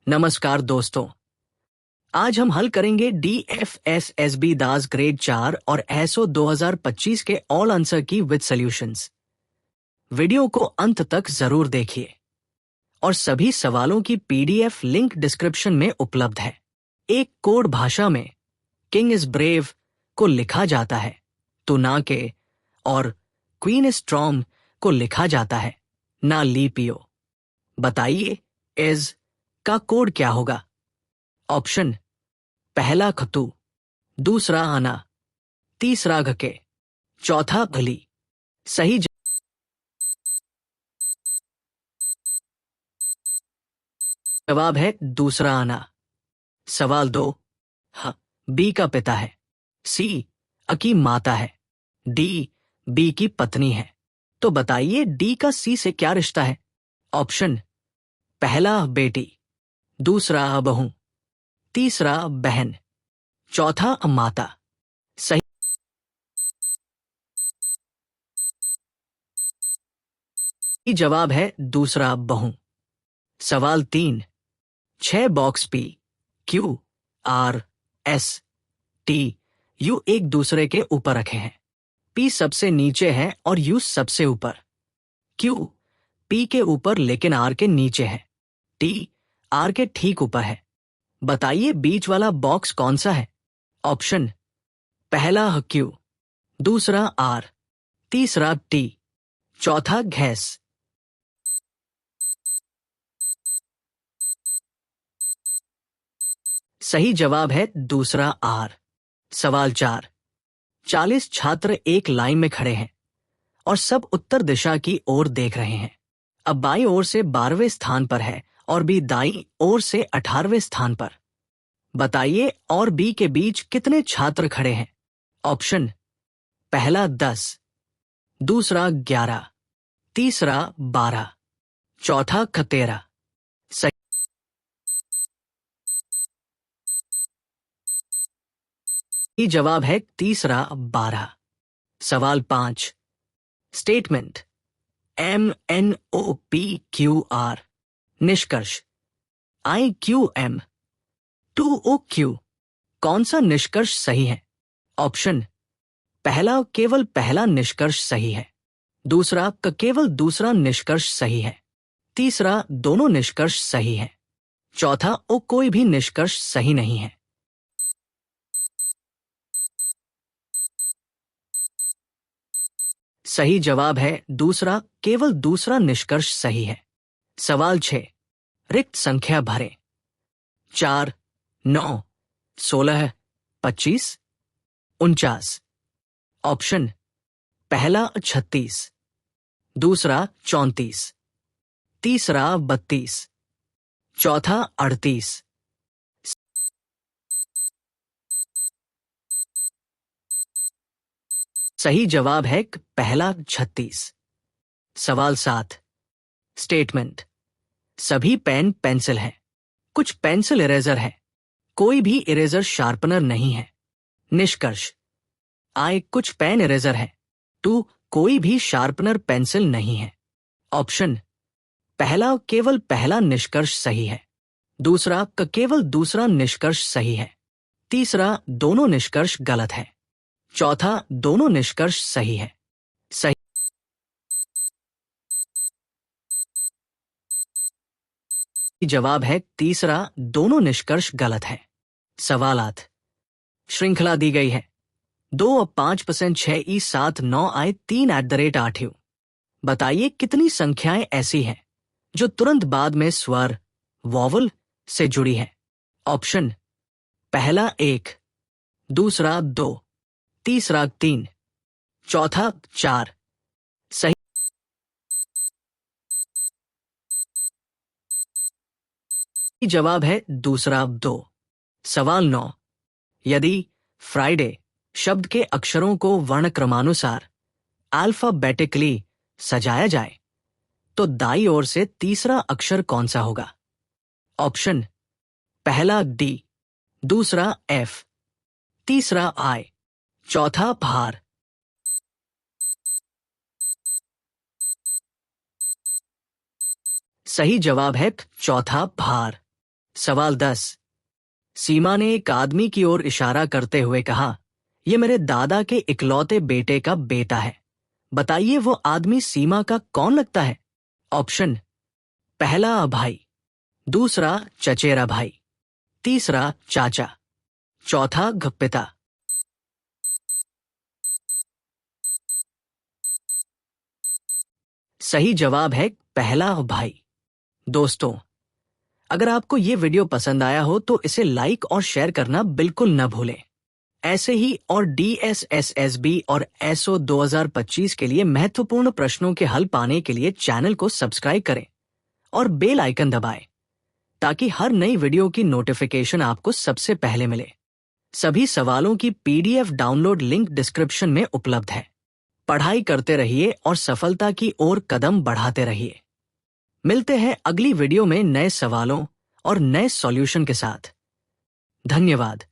नमस्कार दोस्तों, आज हम हल करेंगे DFSSB दास ग्रेड 4 और एसओ 2025 के ऑल आंसर की विद सॉल्यूशंस। वीडियो को अंत तक जरूर देखिए और सभी सवालों की PDF लिंक डिस्क्रिप्शन में उपलब्ध है। एक कोड भाषा में किंग इज ब्रेव को लिखा जाता है तो ना के, और क्वीन इज स्ट्रॉन्ग को लिखा जाता है ना लीपियो। बताइए इज का कोड क्या होगा? ऑप्शन पहला खतु, दूसरा आना, तीसरा घके, चौथा भली। सही जवाब है दूसरा आना। सवाल 2, बी का पिता है, सी अ की माता है, डी बी की पत्नी है। तो बताइए डी का सी से क्या रिश्ता है? ऑप्शन पहला बेटी, दूसरा बहू, तीसरा बहन, चौथा माता। सही जवाब है दूसरा बहू। सवाल 3, 6 box P, Q, R, S, T, U एक दूसरे के ऊपर रखे हैं। P सबसे नीचे है और U सबसे ऊपर। Q P के ऊपर लेकिन R के नीचे है। T R के ठीक ऊपर है। बताइए बीच वाला बॉक्स कौन सा है? ऑप्शन पहला Q, दूसरा R, तीसरा T, चौथा घैस। सही जवाब है दूसरा R। सवाल 4, 40 छात्र एक लाइन में खड़े हैं और सब उत्तर दिशा की ओर देख रहे हैं। अब बाईं ओर से 12वें स्थान पर है और बी दाईं ओर से 18वें स्थान पर। बताइए और बी के बीच कितने छात्र खड़े हैं? ऑप्शन पहला 10, दूसरा 11, तीसरा 12, चौथा 13। सही जवाब है तीसरा 12। सवाल 5, स्टेटमेंट MNOPQR, निष्कर्ष IQM 2OQ, कौन सा निष्कर्ष सही है? ऑप्शन पहला केवल पहला निष्कर्ष सही है, दूसरा केवल दूसरा निष्कर्ष सही है, तीसरा दोनों निष्कर्ष सही है, चौथा ओ कोई भी निष्कर्ष सही नहीं है। सही जवाब है दूसरा केवल दूसरा निष्कर्ष सही है। सवाल 6, रिक्त संख्या भरें। 4, 9, 16, 25, 49। ऑप्शन पहला 36, दूसरा 34, तीसरा 32, चौथा 38। सही जवाब है पहला 36। सवाल 7, स्टेटमेंट सभी पेन पेंसिल हैं, कुछ पेंसिल इरेजर है, कोई भी इरेजर शार्पनर नहीं है। निष्कर्ष I कुछ पेन इरेजर है, 2 कोई भी शार्पनर पेंसिल नहीं है। ऑप्शन पहला केवल पहला निष्कर्ष सही है, दूसरा केवल दूसरा निष्कर्ष सही है, तीसरा दोनों निष्कर्ष गलत है, चौथा दोनों निष्कर्ष सही है। सही जवाब है तीसरा दोनों निष्कर्ष गलत है। सवाल 8, श्रृंखला दी गई है 2 और 5% 6 ई 7 9 आए 3 @ 8U। बताइए कितनी संख्याएं ऐसी हैं जो तुरंत बाद में स्वर वॉवल से जुड़ी है? ऑप्शन पहला 1, दूसरा 2, तीसरा 3, चौथा 4। सही जवाब है दूसरा 2। सवाल 9, यदि फ्राइडे शब्द के अक्षरों को वर्णक्रमानुसार अल्फाबेटिकली सजाया जाए तो दाईं ओर से तीसरा अक्षर कौन सा होगा? ऑप्शन पहला D, दूसरा F, तीसरा I, चौथा भार। सही जवाब है चौथा भार। सवाल 10। सीमा ने एक आदमी की ओर इशारा करते हुए कहा, यह मेरे दादा के इकलौते बेटे का बेटा है। बताइए वो आदमी सीमा का कौन लगता है? ऑप्शन: पहला भाई, दूसरा चचेरा भाई, तीसरा चाचा, चौथा पिता। सही जवाब है पहला भाई। दोस्तों, अगर आपको ये वीडियो पसंद आया हो तो इसे लाइक और शेयर करना बिल्कुल न भूलें। ऐसे ही और DSSSB और SO 2025 के लिए महत्वपूर्ण प्रश्नों के हल पाने के लिए चैनल को सब्सक्राइब करें और बेल आइकन दबाएं ताकि हर नई वीडियो की नोटिफिकेशन आपको सबसे पहले मिले। सभी सवालों की PDF डाउनलोड लिंक डिस्क्रिप्शन में उपलब्ध है। पढ़ाई करते रहिए और सफलता की ओर कदम बढ़ाते रहिए। मिलते हैं अगली वीडियो में नए सवालों और नए सॉल्यूशन के साथ। धन्यवाद।